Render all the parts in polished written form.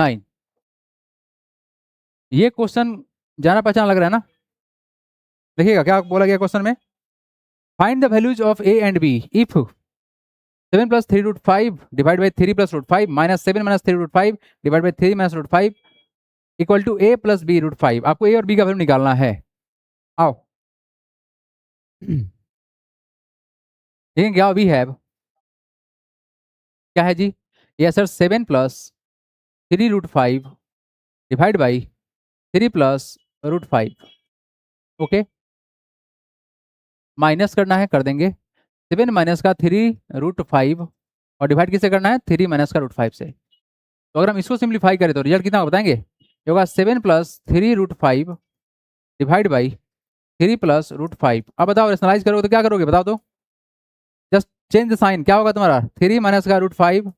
9। ये क्वेश्चन जाना पहचाना लग रहा है ना? देखिएगा क्या बोला गया क्वेश्चन में, find the values of A and B if 7 plus 3 root 5 divide by 3 plus root 5 minus 7 minus 3 root 5 divide by 3 minus root 5 equal to A plus B root 5। आपको ए और बी का वैल्यू निकालना है। आओ क्या वी हैव, क्या है जी? Yes sir, 7 plus 3 root 5 divide by 3 plus root 5। Okay, minus करना है, कर देंगे। 7 माइनस का 3 रूट 5 और डिवाइड किससे करना है? 3 माइनस का रूट 5 से। तो अगर हम इसको सिंप्लीफाई करें तो रिजल्ट कितना होगा बताएंगे? ये होगा 7 plus 3 root 5 divide by 3 plus root 5। अब बताओ रेशनलाइज करोगे तो क्या करोगे बताओ तो? जस्ट चेंज द साइन, क्या होगा तुम्हारा? 3 माइनस का रूट 5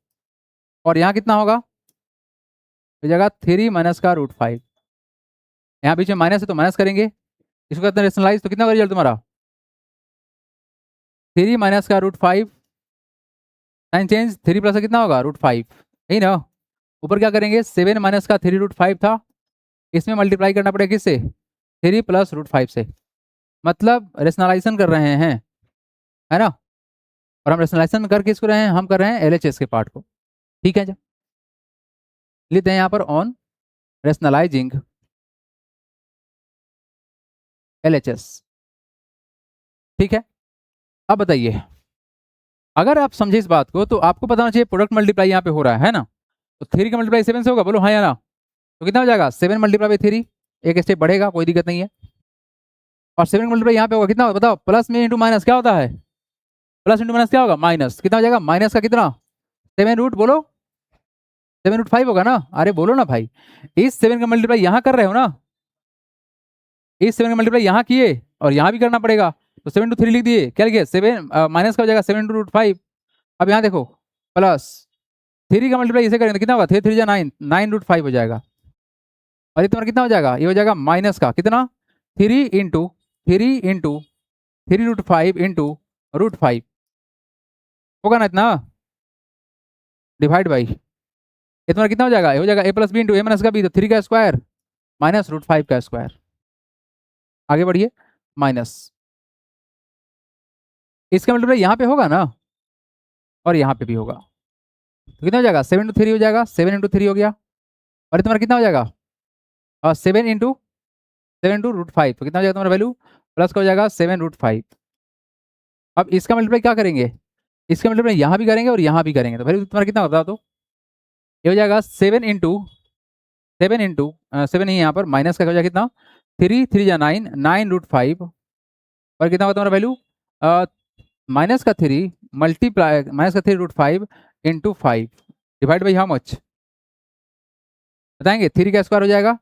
और यहाँ कितना होगा? तो जगह 3 माइनस का रूट 5, यहाँ बीच में माइनस है तो माइनस करेंगे, इसको कहते हैं रेशनलाइज। तो कितना होगा रिजल्ट तुम्हारा? 3 माइनस का रूट 5, साइन चेंज, 3 प्लस कितना होगा? रूट 5, यही ना? ऊपर क्या करेंगे? 7 माइनस का 3 रूट 5 था, इसमें मल्टीप्लाई करना पड़ेगा किससे? 3 प्लस रूट 5 से। मतलब रेशनलाइजेशन कर रहे हैं, है ना? और हम रेशनलाइजेशन कर किसको रहे हैं? हम कर रहे हैं एलएचएस के पार्ट को। ठीक है जी, लिखते हैं यहाँ पर ऑन रेशनलाइजिंग एलएचएस। ठीक है, अब बताइए, अगर आप समझे इस बात को तो आपको पता होना चाहिए प्रोडक्ट मल्टीप्लाई यहाँ पे हो रहा है ना? तो 3 का मल्टीप्लाई 7 से होगा, बोलो हाँ या ना? तो कितना हो जाएगा? 7 मल्टीप्लाई बाई 3, एक स्टेप बढ़ेगा, कोई दिक्कत नहीं है। और 7 का मल्टीप्लाई यहाँ पे होगा कितना होगा बताओ? प्लस में इंटू माइनस क्या होता है? प्लस इंटू माइनस क्या होगा? माइनस। कितना हो जाएगा? माइनस का कितना? 7 रूट, बोलो 7 रूट 5 होगा ना? अरे बोलो ना भाई, इस 7 का मल्टीप्लाई यहाँ कर रहे हो ना, इस 7 का मल्टीप्लाई यहाँ किए और यहाँ भी करना पड़ेगा। तो 7 टू 3 लिख दिए, क्या लिखे? 7 माइनस का हो जाएगा 7 टू रूट 5। अब यहाँ देखो, प्लस 3 का मल्टीप्लाई इसे करेंगे तो कितना होगा? 3 3 9, 9 रूट 5 हो जाएगा। और ये तुम्हारा कितना हो जाएगा? ये हो जाएगा माइनस का कितना? 3 रूट 5 इंटू रूट 5 होगा ना इतना, डिवाइड बाई ये तुम्हारा कितना हो जाएगा? ये हो जाएगा ए plus B into A minus का बी, तो 3 का स्क्वायर माइनस रूट 5 का स्क्वायर। आगे बढ़िए, माइनस इसका मल्टीप्लाई यहाँ पे होगा ना और यहाँ पे भी होगा, तो कितना हो जाएगा? 7 इंटू 3 हो जाएगा, 7 इंटू 3 हो गया। और ये तुम्हारा कितना हो जाएगा? 7 इंटू रूट 5, तो कितना हो जाएगा तुम्हारा वैल्यू? प्लस का हो जाएगा 7 रूट 5। अब इसका मल्टीप्लाई क्या करेंगे? इसका मल्टीप्लाई यहाँ भी करेंगे और यहाँ भी करेंगे, तो वैल्यू तुम्हारा कितना होता है? तो ये हो जाएगा 7 ही यहाँ पर माइनस का हो जाएगा कितना? 3 3 जा 9, 9 रूट 5। और कितना होगा तुम्हारा वैल्यू? माइनस का 3 मल्टीप्लाई माइनस का 3 root 5 into 5 divide by how much बताएंगे? 3 का स्क्वायर हो जाएगा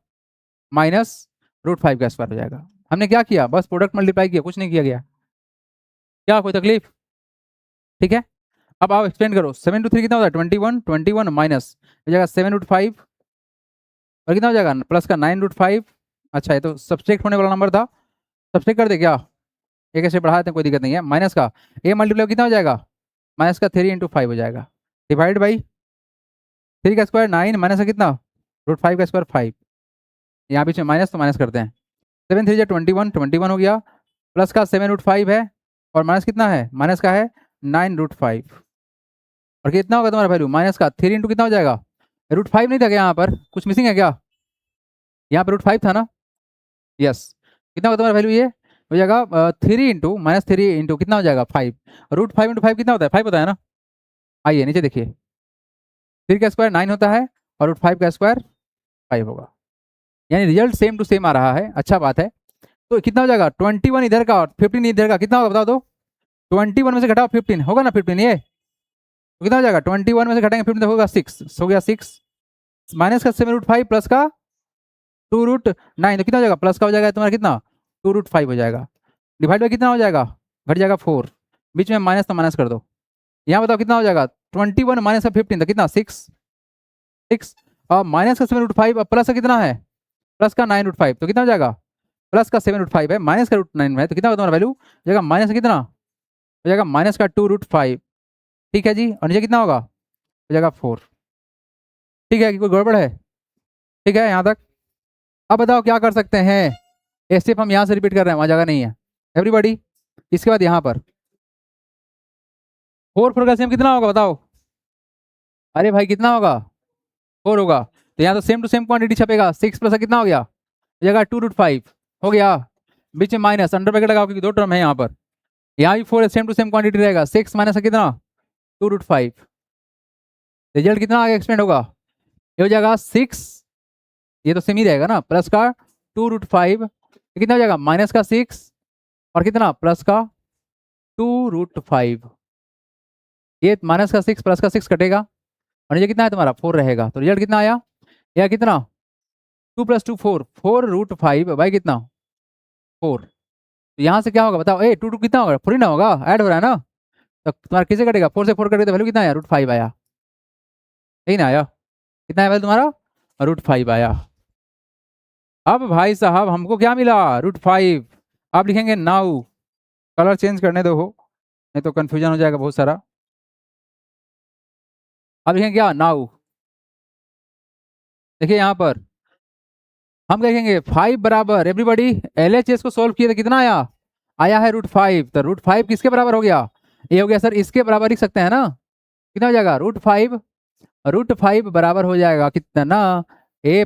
माइनस रूट 5 का स्क्वायर हो जाएगा। हमने क्या किया? बस प्रोडक्ट मल्टीप्लाई किया, कुछ नहीं किया गया। क्या कोई तकलीफ? ठीक है, अब आप एक्सप्लेन करो। 7 टू 3 कितना होता है? 21, 21 माइनस हो जाएगा 7 रूट 5 और कितना हो जाएगा? प्लस का 9 रूट 5। अच्छा, ये तो सब्सट्रैक्ट होने वाला नंबर था, सब्सट्रैक्ट कर दे क्या? एक ऐसे बढ़ा देते हैं, कोई दिक्कत नहीं है। माइनस का ए मल्टीप्लाई कितना हो जाएगा? माइनस का 3 इंटू 5 हो जाएगा, डिवाइड बाई 3 का स्क्वायर 9 माइनस का कितना? रूट 5 का स्क्वायर 5। यहाँ बीच में माइनस, तो माइनस करते हैं। 7 3 21, 21 हो गया, प्लस का 7 रूट 5 है और माइनस कितना है? माइनस का है 9 रूट 5। और कितना होगा तुम्हारा वैल्यू? माइनस का 3 इंटू कितना हो जाएगा? रूट 5 नहीं था क्या यहाँ पर? कुछ मिसिंग है क्या? यहाँ पर रूट 5 था ना? यस। कितना होगा तुम्हारा वैल्यू? ये हो जाएगा 3 इंटू माइनस 3 इंटू कितना हो जाएगा? 5। रूट 5 इंटू 5 कितना होता है? 5 होता है ना? आइए नीचे देखिए, 3 का स्क्वायर 9 होता है और रूट 5 का स्क्वायर 5 होगा, यानी रिजल्ट सेम टू सेम आ रहा है। अच्छा बात है। तो कितना हो जाएगा? 21 इधर का और 15 इधर का, कितना होगा बताओ तो? 21 में से घटाओ 15, होगा ना 15 ये? तो कितना हो जाएगा? 21 में से घटाएंगे 15 तो होगा 6, हो गया 6 माइनस का 7 रूट 5 प्लस का 2 रूट 9, तो कितना हो जाएगा? प्लस का हो जाएगा तुम्हारा कितना? 2 रूट 5 हो जाएगा, डिवाइड बाई कितना हो जाएगा? घट जाएगा 4, बीच में माइनस तो माइनस कर दो। यहाँ बताओ कितना हो जाएगा? 21 माइनस का 15 तो कितना? 6 और माइनस का 7 रूट 5 और प्लस का कितना है? प्लस का 9 रूट 5, तो कितना हो जाएगा? प्लस का 7 रूट 5 है, माइनस का रूट 9 है, तो कितना होगा तुम्हारा वैल्यू? हो जाएगा माइनस का कितना? हो जाएगा माइनस का 2 रूट 5। ठीक है जी, और नीचे कितना होगा? हो जाएगा 4। ठीक है, कोई गड़बड़ है? ठीक है यहाँ तक। अब बताओ क्या कर सकते हैं, ये स्टेप हम यहाँ से रिपीट कर रहे हैं, वहाँ जगह नहीं है एवरीबॉडी। इसके बाद यहाँ पर 4 का सेम कितना होगा बताओ, अरे भाई कितना होगा, 4 होगा। तो यहाँ तो सेम टू सेम क्वांटिटी छपेगा, 6 प्लस कितना हो गया, जगह 2√5 हो गया, बीच में माइनस अंडर ब्रैकेट लगाओ क्योंकि 2 टर्म है यहाँ पर। यहाँ भी 4 सेम टू सेम क्वांटिटी रहेगा, 6 माइनस कितना 2√5। रिजल्ट कितना आगे एक्सपेंड होगा, ये हो जाएगा 6, ये तो सेम ही रहेगा ना, प्लस का 2√5, कितना हो जाएगा माइनस का 6 और कितना प्लस का 2√5। ये माइनस का 6 प्लस का 6 कटेगा और ये कितना है तुम्हारा 4 रहेगा। तो रिजल्ट कितना आया, या कितना 2 + 2 4, 4√5 बाई कितना 4। तो यहाँ से क्या होगा बताओ, 2 कितना होगा 4 ही ना होगा, ऐड हो रहा है ना। तो तुम्हारा किसे कटेगा, 4 से 4 कटेगा तो वैल्यू कितना आया √5 आया, यही ना आया, कितना है वैल्यू तुम्हारा √5 आया। अब भाई साहब हमको क्या मिला √5। आप लिखेंगे नाउ, कलर चेंज करने दो हो नहीं तो कंफ्यूजन हो जाएगा बहुत सारा। अब लिखेंगे क्या नाउ, देखिए यहाँ पर हम लिखेंगे 5 बराबर एवरीबॉडी, LHS को सोल्व किए तो कितना आया, आया है √5। तो √5 किसके बराबर हो गया, ये हो गया सर इसके बराबर लिख सकते हैं ना, कितना हो जाएगा √5 बराबर हो जाएगा कितना ए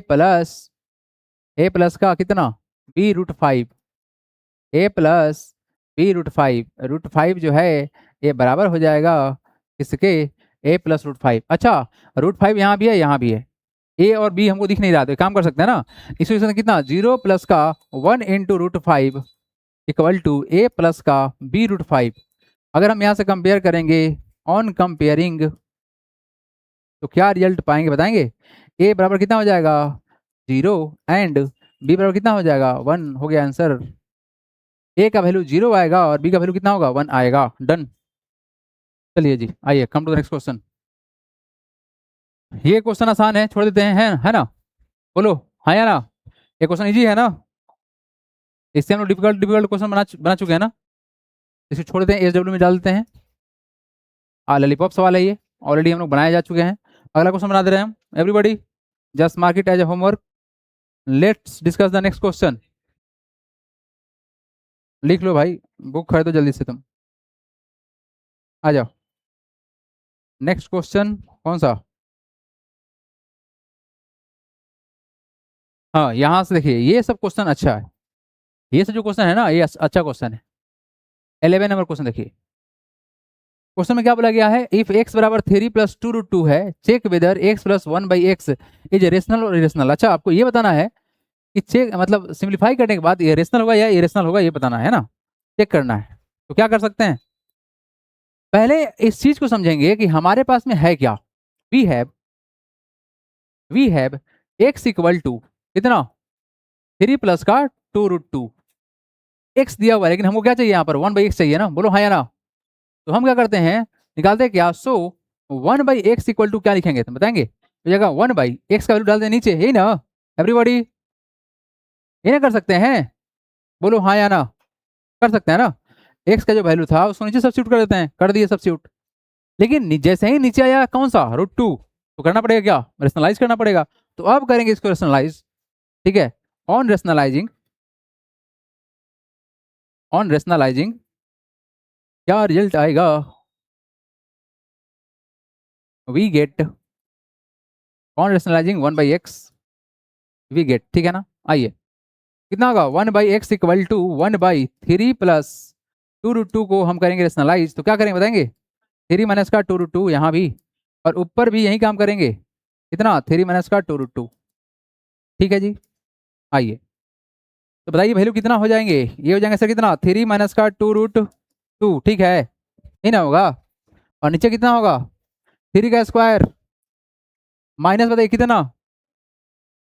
प्लस का कितना b√5, a + b√5 जो है ये बराबर हो जाएगा किसके a + √5। अच्छा √5 यहाँ भी है यहाँ भी है, ए और बी हमको दिख नहीं रहा, तो एक काम कर सकते हैं ना, इसमें कितना 0 प्लस का 1 × √5 इक्वल टू ए प्लस का b√5। अगर हम यहाँ से कंपेयर करेंगे, ऑन कंपेयरिंग तो क्या रिजल्ट पाएंगे बताएंगे, ए बराबर कितना हो जाएगा 0 एंड बी बराबर कितना हो जाएगा 1, हो गया आंसर। ए का वैल्यू 0 आएगा और बी का वैल्यू कितना होगा 1 आएगा, डन। चलिए जी आइए come to the next question. ये क्वेश्चन आसान है, छोड़ देते हैं, है ना, बोलो हाँ या ना, ये क्वेश्चन इजी है ना, इससे हम लोग डिफिकल्ट डिफिकल्ट क्वेश्चन बना चुके हैं ना, इसे छोड़ देते हैं, SW में डाल देते हैं। लॉलीपॉप सवाल है ये, ऑलरेडी हम लोग बनाए जा चुके हैं। अगला क्वेश्चन बना दे रहे हैं हम, everybody just mark it as a homework. Let's discuss the next question. लिख लो भाई, बुक खरीदो जल्दी से तुम, आ जाओ। नेक्स्ट क्वेश्चन कौन सा, हाँ यहाँ से देखिए ये सब क्वेश्चन अच्छा है, ये सब जो क्वेश्चन है ना ये अच्छा क्वेश्चन है। 11 नंबर क्वेश्चन देखिए, क्वेश्चन में क्या बोला गया है, इफ x बराबर 3 + 2√2 है, check whether x + 1/x is rational और इरेशनल। अच्छा आपको ये बताना है कि चेक मतलब सिंप्लीफाई करने के बाद ये रेशनल होगा या इरेशनल होगा, ये बताना है ना, चेक करना है। तो क्या कर सकते हैं, पहले इस चीज को समझेंगे कि हमारे पास में है क्या, we have x equal to कितना 3 प्लस का 2√2, x दिया हुआ है लेकिन हमको क्या चाहिए यहाँ पर 1/x चाहिए ना, बोलो हाँ या ना। तो हम क्या करते हैं, निकालते हैं क्या, सो 1/x इक्वल टू क्या लिखेंगे तुम बताएंगे, तो जगह 1/x का वैल्यू डाल दें नीचे, यही ना एवरीबॉडी, ये ना कर सकते हैं, बोलो हाँ या ना, कर सकते हैं ना। x का जो वैल्यू था उसको नीचे सब्स्टिट्यूट कर देते हैं, कर दिए सब्स्टिट्यूट, लेकिन जैसे ही नीचे आया कौन सा √2, तो करना पड़ेगा क्या, रेशनलाइज करना पड़ेगा। तो अब करेंगे इसको रेशनलाइज, ठीक है, ऑन रेशनलाइजिंग क्या रिजल्ट आएगा, we get on rationalising 1/x we get, ठीक है ना। आइए कितना होगा 1/x इक्वल टू 1/3 प्लस 2√2 को हम करेंगे रेशनलाइज, तो क्या करेंगे बताएंगे, 3 माइनस का 2√2 यहाँ भी, और ऊपर भी यही काम करेंगे, कितना 3 माइनस का 2√2, ठीक है जी। आइए तो बताइए वैल्यू कितना हो जाएंगे, ये हो जाएंगे सर कितना 3 माइनस का 2√2, ठीक है, ही ना होगा, और नीचे कितना होगा 3 का स्क्वायर माइनस बताइए कितना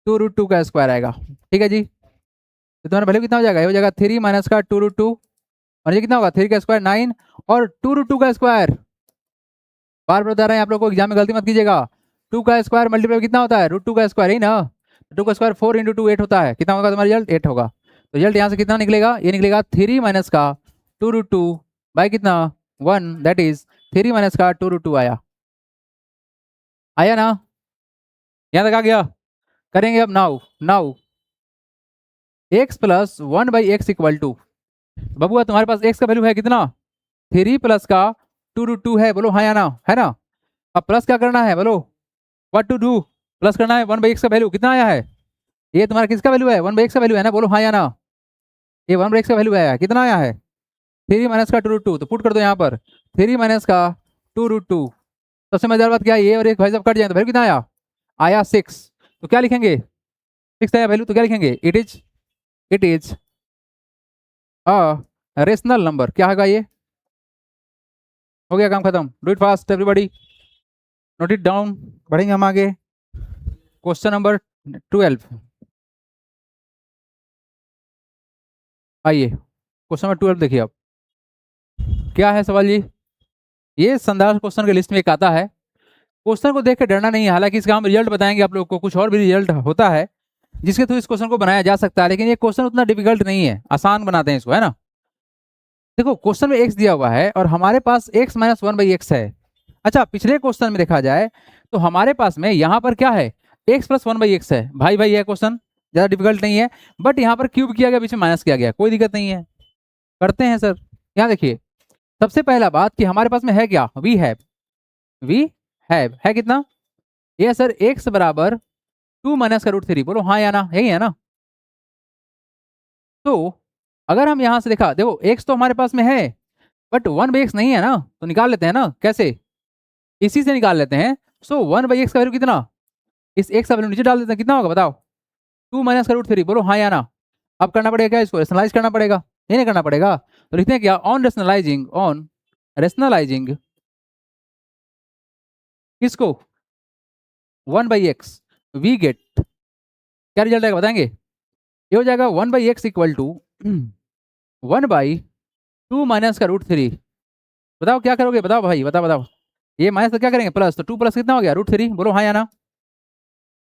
2√2 का स्क्वायर आएगा, ठीक है जी। तो तुम्हारा वैल्यू कितना हो जाएगा, ये हो जाएगा 3 माइनस का 2√2 और ये कितना होगा 3 का स्क्वायर 9 और 2√2 का स्क्वायर, बार बार बता रहे हैं आप लोग को, एग्जाम में गलती मत कीजिएगा, 2 का स्क्वायर मल्टीप्लाई कितना होता है √2 का स्क्वायर, ही ना, 2 का स्क्वायर 4 × 2 8 होता है, कितना होगा तुम्हारा रिजल्ट 8 होगा। तो रिजल्ट यहाँ से कितना निकलेगा, ये निकलेगा 3 माइनस का 2√2 बाई कितना 1, दैट इज 3 माइनस का 2√2 आया, आया ना, यहाँ तक आ गया। करेंगे अब now now x plus 1/x equal to, बबुआ तुम्हारे पास x का वैल्यू है कितना, 3 प्लस का 2√2 है, बोलो हाँ या ना, है ना। अब प्लस क्या करना है, बोलो व्हाट टू डू, प्लस करना है 1/x का वैल्यू कितना आया है, ये तुम्हारा किसका वैल्यू है, 1/x का वैल्यू है ना, बोलो हाँ या ना, ये 1/x का वैल्यू है, कितना आया है 3 माइनस का 2√2, तो पुट कर दो यहाँ पर 3 माइनस का 2√2। सबसे मजेदार बात क्या है, ये और एक भाई साहब कट जाए तो वैल्यू कितना आया, आया 6। तो क्या लिखेंगे, 6 आया वैल्यू, तो क्या लिखेंगे, इट इज रेशनल नंबर, क्या होगा ये, हो गया काम खत्म, do it fast everybody, note it down, बढ़ेंगे हम आगे। क्वेश्चन नंबर 12, आइए क्वेश्चन नंबर 12 देखिए अब क्या है सवाल जी। ये संदर्भ क्वेश्चन के लिस्ट में एक आता है, क्वेश्चन को देख के डरना नहीं है, हालांकि इसका हम रिजल्ट बताएंगे आप लोग को, कुछ और भी रिजल्ट होता है जिसके थ्रू इस क्वेश्चन को बनाया जा सकता है, लेकिन ये क्वेश्चन उतना डिफिकल्ट नहीं है, आसान बनाते हैं इसको, है ना। देखो क्वेश्चन में x दिया हुआ है और हमारे पास x माइनस 1/x है। अच्छा पिछले क्वेश्चन में देखा जाए तो हमारे पास में यहाँ पर क्या है, x प्लस 1/x है, भाई भाई है क्वेश्चन, ज्यादा डिफिकल्ट नहीं है, बट यहाँ पर क्यूब किया गया, बीच में माइनस किया गया, कोई दिक्कत नहीं है, करते हैं सर। यहाँ देखिए सबसे पहला बात कि हमारे पास में है क्या, वी हैव है कितना, ये सर x बराबर 2 माइनस का √3, बोलो हाँ या ना, यही है ना। तो अगर हम यहां से देखा, देखो x तो हमारे पास में है बट 1/x नहीं है ना, तो निकाल लेते हैं ना, कैसे, इसी से निकाल लेते हैं। सो 1/x का वैल्यू कितना, इस x का वैल्यू नीचे डाल देते हैं, कितना होगा बताओ, 2 माइनस का √3, बोलो हाँ या ना। अब करना पड़ेगा क्या, इसको रेशनलाइज करना पड़ेगा, ये नहीं करना पड़ेगा, तो लिखते हैं क्या, ऑन रेशनलाइजिंग किसको, 1/x, वी गेट, क्या रिजल्ट आएगा बताएंगे, ये हो जाएगा 1/x इक्वल टू 1/2 माइनस का √3। बताओ क्या करोगे, बताओ भाई, बताओ बताओ, ये माइनस तो क्या करेंगे प्लस, तो 2 प्लस कितना हो गया √3, बोलो हाँ या ना।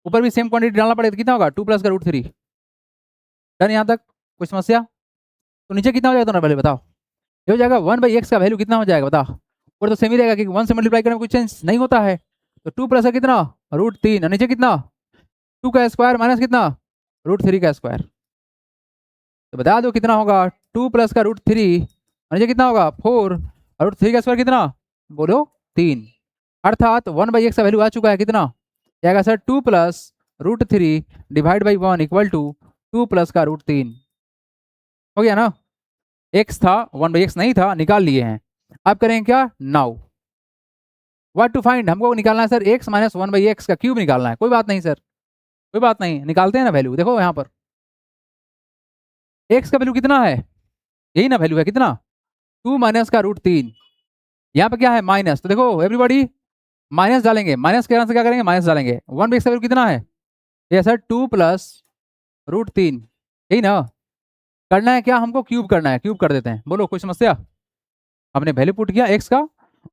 ऊपर भी सेम क्वांटिटी डालना पड़ेगा तो कितना होगा 2 प्लस का √3। डन यहाँ तक, कोई समस्या, तो नीचे कितना हो जाएगा तुम्हारा पहले बताओ, ये हो जाएगा 1/x का वैल्यू कितना हो जाएगा बताओ, ऊपर तो सेम ही रहेगा क्योंकि 1 से मल्टीप्लाई करने में कोई चेंज नहीं होता है, तो 2 प्लस का कितना √3, और नीचे कितना 2 का स्क्वायर माइनस कितना √3 का स्क्वायर, तो बता दो कितना होगा, 2 प्लस का √3 और नीचे कितना होगा 4, और √3 का स्क्वायर कितना, बोलो 3, अर्थात 1/x का वैल्यू आ चुका है कितना, आएगा sir 2 plus √3 divide by 1 equal to 2 plus का √3, हो गया ना। x था 1/x नहीं था, निकाल लिए हैं। अब करेंगे क्या, नाउ व्हाट टू फाइंड, हमको निकालना है सर x माइनस 1/x का क्यूब निकालना है, कोई बात नहीं सर, कोई बात नहीं, निकालते हैं ना वैल्यू, देखो यहाँ पर x का वैल्यू कितना है, यही ना वैल्यू है कितना 2 माइनस का √3, यहाँ पे क्या है माइनस, तो देखो एवरीबॉडी माइनस डालेंगे, माइनस के कारण से क्या करेंगे माइनस डालेंगे, 1/x का वैल्यू कितना है, ये सर 2 प्लस √3, यही ना। करना है क्या, हमको क्यूब करना है, क्यूब कर देते हैं, बोलो कोई समस्या, हमने वैल्यू पुट किया x का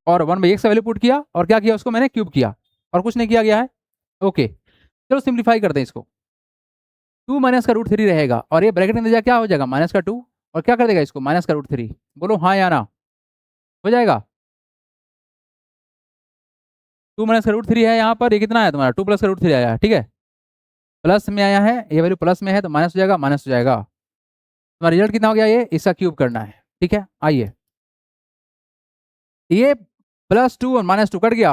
और 1/x का वैल्यू पुट किया और क्या किया, उसको मैंने क्यूब किया और कुछ नहीं किया गया है। ओके चलो सिंप्लीफाई करते हैं इसको, 2 माइनस का √3 रहेगा और ये ब्रैकेट के अंदर क्या हो जाएगा माइनस का 2, और क्या कर देगा इसको माइनस का √3, बोलो हाँ या ना, हो जाएगा। 2 माइनस का √3 है यहाँ पर, ये कितना है तुम्हारा 2 प्लस का √3 आया है, ठीक है, प्लस में आया है, ये वैल्यू प्लस में है तो माइनस हो जाएगा, माइनस हो जाएगा, तुम्हारा रिजल्ट कितना हो गया, ये इसका क्यूब करना है, ठीक है। आइए ये +2 और -2 कट गया,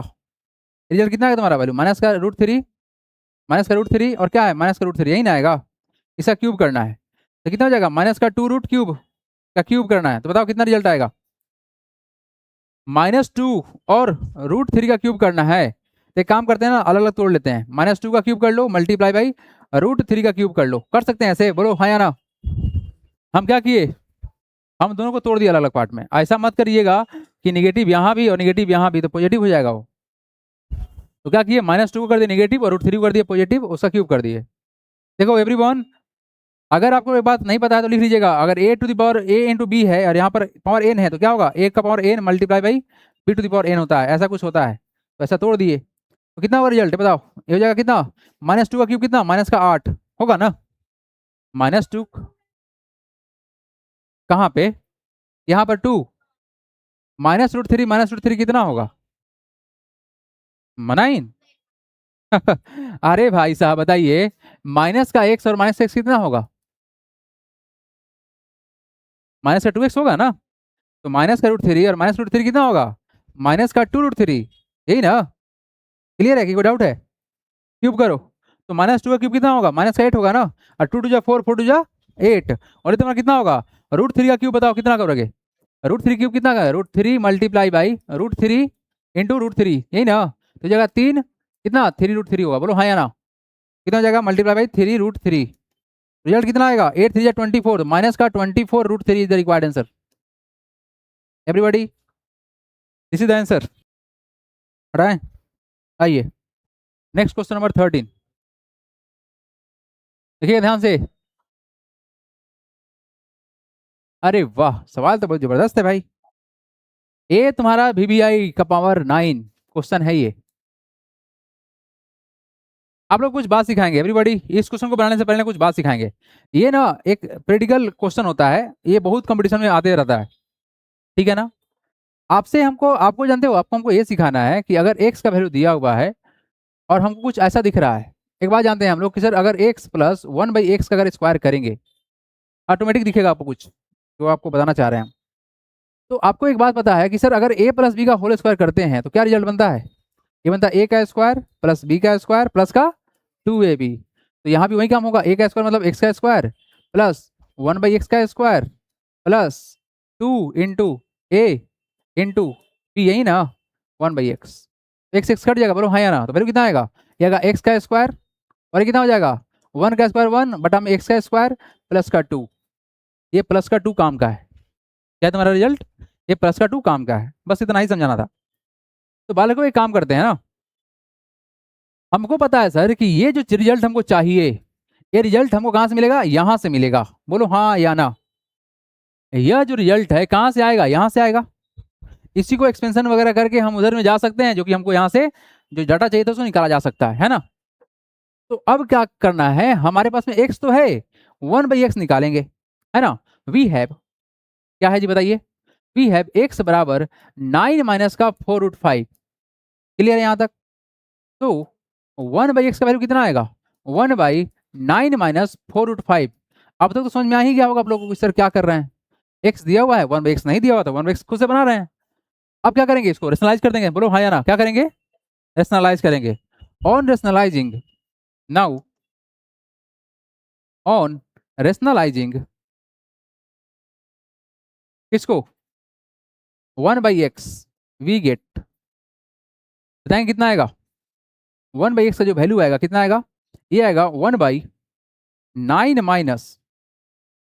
रिजल्ट कितना है तुम्हारा वैल्यू माइनस का √3, माइनस का √3 और क्या है माइनस का √3, यही ना आएगा, इसका क्यूब करना है, तो कितना हो जाएगा माइनस का 2 रूट क्यूब का क्यूब करना है, तो बताओ कितना रिजल्ट आएगा, -2 और √3 का क्यूब करना है, तो एक काम करते हैं ना अलग अलग तोड़ लेते हैं, -2 का क्यूब कर लो मल्टीप्लाई बाई √3 का क्यूब कर लो, कर सकते हैं ऐसे, बोलो हाँ या ना। हम क्या किए, हम दोनों को तोड़ दिया अलग अलग पार्ट में, ऐसा मत करिएगा कि निगेटिव यहाँ भी और निगेटिव यहाँ भी, तो पॉजिटिव हो जाएगा वो, तो क्या किए -2 को कर दिए निगेटिव और √3 को कर दिए पॉजिटिव, उसका क्यूब कर दिए। देखो एवरीवन, अगर आपको एक बात नहीं पता है तो लिख लीजिएगा, अगर a to the power a into B है और यहाँ पर पावर n है तो क्या होगा a का power n multiply by b to the power n होता है, ऐसा कुछ होता है, तो ऐसा तोड़ दिए, तो कितना होगा रिजल्ट बताओ, ये हो जाएगा कितना -2 का क्यूब कितना माइनस का 8 होगा ना, -2 कहाँ पे, यहाँ पर 2 -√3 कितना होगा 9। अरे भाई साहब बताइए, माइनस का एक्स और माइनस का एक्स कितना होगा? माइनस का 2x होगा ना, तो माइनस का √3 और माइनस √3 कितना होगा? माइनस का 2√3, यही ना? क्लियर है कि कोई डाउट है? क्यूब करो तो -2 का क्यूब कितना होगा? -8 होगा ना, और 2 2 जा 4, 4 2 जा 8, और ये तुम्हारा कितना होगा? √3 का क्यूब बताओ कितना करोगे? √3 क्यूब कितना का? √3 मल्टीप्लाई बाई √3 इंटू √3, यही ना? तो जगह 3 कितना 3√3 होगा, बोलो हाँ या ना? कितना हो जाएगा? मल्टीप्लाई बाई 3√3, रिजल्ट कितना आएगा? 8 3 जा 24, माइनस का 24√3 is the required answer. Everybody, this is the answer. पढ़ाएं? आइए नेक्स्ट क्वेश्चन नंबर 13, देखिए ध्यान से। अरे वाह, सवाल तो बहुत जबरदस्त है भाई। ये तुम्हारा VBI का पावर 9 क्वेश्चन है ये। आप लोग कुछ बात सिखाएंगे एवरीबॉडी, इस क्वेश्चन को बनाने से पहले कुछ बात सिखाएंगे। ये ना एक प्रैक्टिकल क्वेश्चन होता है, ये बहुत कंपटीशन में आते रहता है, ठीक है ना? आपसे हमको, आपको जानते हो, आपको हमको ये सिखाना है कि अगर x का वैल्यू दिया हुआ है और हमको कुछ ऐसा दिख रहा है, एक बात जानते हैं हम लोग कि सर अगर x प्लस 1/x का अगर स्क्वायर करेंगे, ऑटोमेटिक दिखेगा आपको कुछ, जो आपको बताना चाह रहे हैं हम। तो आपको एक बात पता है कि सर अगर a प्लस बी का होल स्क्वायर करते हैं तो क्या रिजल्ट बनता है? ये बनता है a का स्क्वायर प्लस b का स्क्वायर प्लस का 2ab। तो यहाँ भी वही काम होगा, a का स्क्वायर मतलब x का स्क्वायर प्लस 1/x का square plus 2 into a into b, यही ना? 1/x, x x कट जाएगा, बोलो हाँ या ना? तो वैल्यू कितना आएगा? ये आएगा x का स्क्वायर, और ये कितना हो जाएगा? 1 का स्क्वायर 1 बटा में x का स्क्वायर प्लस का 2, ये प्लस का 2 काम का है। क्या है तुम्हारा रिजल्ट? ये प्लस का 2 काम का है, बस इतना ही समझाना था। तो बालकों एक काम करते हैं ना, हमको पता है सर कि ये जो रिजल्ट हमको चाहिए, ये रिजल्ट हमको कहाँ से मिलेगा? यहाँ से मिलेगा, बोलो हाँ या ना? यह जो रिजल्ट है कहाँ से आएगा? यहाँ से आएगा। इसी को एक्सपेंशन वगैरह करके हम उधर में जा सकते हैं, जो कि हमको यहाँ से जो डाटा चाहिए था उसको निकाला जा सकता है ना? तो अब क्या करना है, हमारे पास में x तो है, 1/x निकालेंगे, है ना? वी हैव, क्या है जी बताइए? वी हैव x बराबर 9 माइनस का 4√5, क्लियर है यहाँ तक? तो 1/x का वैल्यू कितना आएगा? 1/9 माइनस 4√5। अब तक तो समझ में आ ही गया होगा आप लोगों को सर क्या कर रहे हैं। x दिया हुआ है, 1/x नहीं दिया हुआ, तो 1/x खुद से बना रहे हैं। अब क्या करेंगे? इसको रेशनलाइज कर देंगे, बोलो हाँ या ना? क्या करेंगे? रेशनलाइज करेंगे। On rationalising, now on rationalising किसको? 1/x, वी गेट, बताएंगे कितना आएगा? 1/x का जो वैल्यू आएगा कितना आएगा? ये आएगा 1/9 माइनस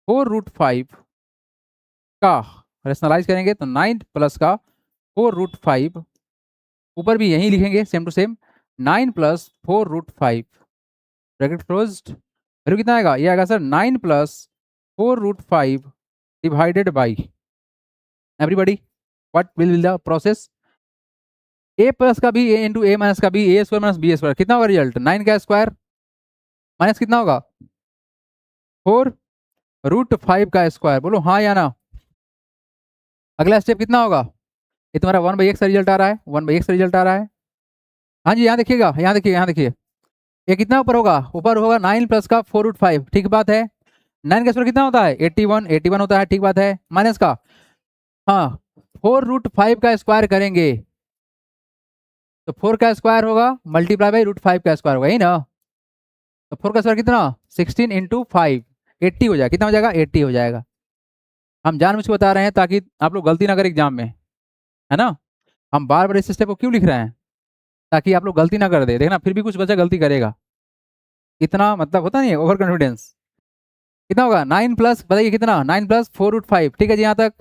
4√5 का, रेशनलाइज करेंगे तो 9 प्लस का 4√5, ऊपर भी यही लिखेंगे same to same, 9 plus 4√5 bracket closed, value कितना आएगा? ये आएगा sir 9 plus 4√5 divided by, everybody what will the process? a plus का भी a इंटू ए माइनस का भी, A square minus B square, कितना होगा रिजल्ट? 9 का स्क्वायर माइनस कितना होगा? 4√5 का स्क्वायर, बोलो हाँ या ना? अगला स्टेप कितना होगा? ये तुम्हारा 1/x का रिजल्ट आ रहा है, 1/x का रिजल्ट आ रहा है। हाँ जी, यहाँ देखिएगा, यहाँ देखिए, यहाँ देखिए, ये कितना ऊपर होगा? ऊपर होगा 9 प्लस का 4√5, ठीक बात है। 9 का स्क्वायर कितना होता है? 81, 81 होता है, ठीक बात है। माइनस का, हाँ, 4√5 का स्क्वायर करेंगे तो 4 का स्क्वायर होगा मल्टीप्लाई बाई √5 का स्क्वायर होगा, यही ना? तो 4 का स्क्वायर कितना? 16 इंटू 5, 80 हो जाएगा। कितना हो जाएगा? 80 हो जाएगा। हम जानबूझ के बता रहे हैं ताकि आप लोग गलती ना करें एग्जाम में, है ना? हम बार बार इस स्टेप को क्यों लिख रहे हैं? ताकि आप लोग गलती ना कर दे। देखना फिर भी कुछ बच्चा गलती करेगा, इतना मतलब होता नहीं है ओवर कॉन्फिडेंस। कितना होगा? 9 प्लस, बताइए कितना? 9 प्लस 4√5, ठीक है जी यहाँ तक।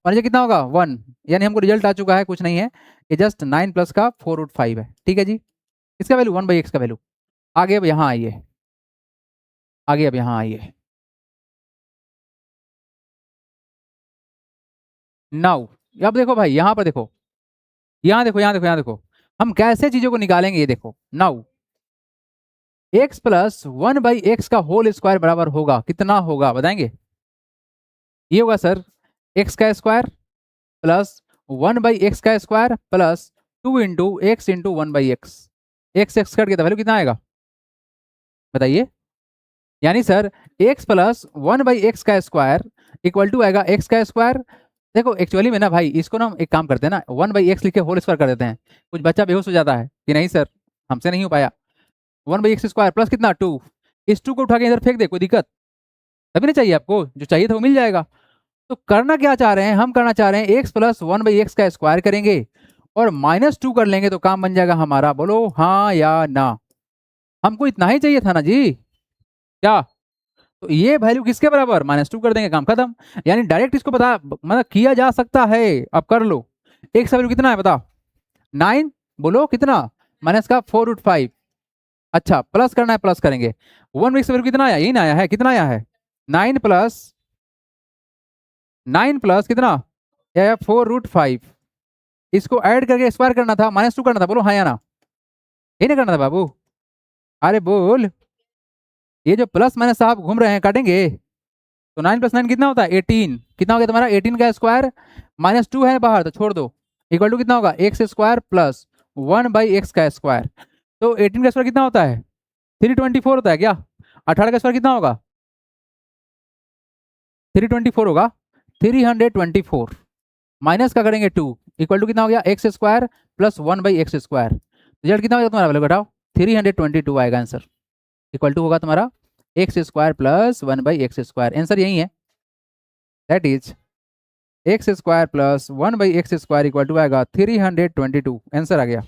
और ये कितना होगा? 1, यानी हमको रिजल्ट आ चुका है, कुछ नहीं है, ये जस्ट 9 प्लस का 4√5 है, ठीक है जी। इसका वैल्यू 1/x का वैल्यू। आगे अब यहाँ आइए, आगे अब यहाँ आइए, नाउ अब देखो भाई, यहाँ पर देखो, यहाँ देखो, यहाँ देखो, यहाँ देखो, हम कैसे चीजों को निकालेंगे, ये देखो। नाउ x प्लस 1/x का होल स्क्वायर बराबर होगा, कितना होगा बताएंगे? ये होगा सर x का स्क्वायर प्लस 1/x का square plus 2 into x into 1/x, x x cut गया था, वैल्यू कितना आएगा बताइए? यानी सर x प्लस 1/x का स्क्वायर इक्वल टू आएगा x का स्क्वायर। देखो एक्चुअली में ना भाई, इसको ना हम एक काम करते हैं ना, 1/x लिख के होल स्क्वायर कर देते हैं। कुछ बच्चा बेहोश हो जाता है कि नहीं सर हमसे नहीं हो पाया। 1/x स्क्वायर प्लस कितना 2, इस 2 को उठा के इधर फेंक दे, कोई दिक्कत तभी नहीं चाहिए आपको, जो चाहिए था वो मिल जाएगा। तो करना क्या चाह रहे हैं, हम करना चाह रहे हैं x प्लस 1/x का स्क्वायर करेंगे और -2 कर लेंगे तो काम बन जाएगा हमारा। बोलो हाँ या ना। हमको इतना ही चाहिए था ना जी, क्या? तो ये वैल्यू किसके बराबर, -2 कर देंगे, काम खत्म। यानी डायरेक्ट इसको बता मतलब किया जा सकता है। अब कर लो, x का वैल्यू कितना है बता, 9। बोलो कितना, माइनस का 4√5। अच्छा प्लस करना है, प्लस करेंगे। 1 x वैल्यू कितना आया, यही ना आया है, कितना आया है 9 प्लस कितना या 4√5। इसको ऐड करके स्क्वायर करना था, -2 करना था। बोलो हाँ या ना, यही ना करना था बाबू, अरे बोल। ये जो प्लस माइनस आप घूम रहे हैं काटेंगे, तो 9 + 9 कितना होता है 18। कितना हो गया तुम्हारा 18 का स्क्वायर, -2 है बाहर तो छोड़ दो, इक्वल टू कितना होगा x स्क्वायर प्लस 1/x का स्क्वायर। तो 18 का स्क्वायर कितना होता है 324 होता है क्या। 18 का स्क्वायर कितना होगा 324 होगा, 324 माइनस का करेंगे 2, इक्वल टू कितना हो गया x square plus 1/x square. Result कितना हो गया तुम्हारा, वैल्यू घटाओ, 322 आएगा आंसर। इक्वल टू होगा तुम्हारा x square plus 1/x square. Answer यही है, that is x square plus 1/x square equal to आएगा 322। आंसर आ गया।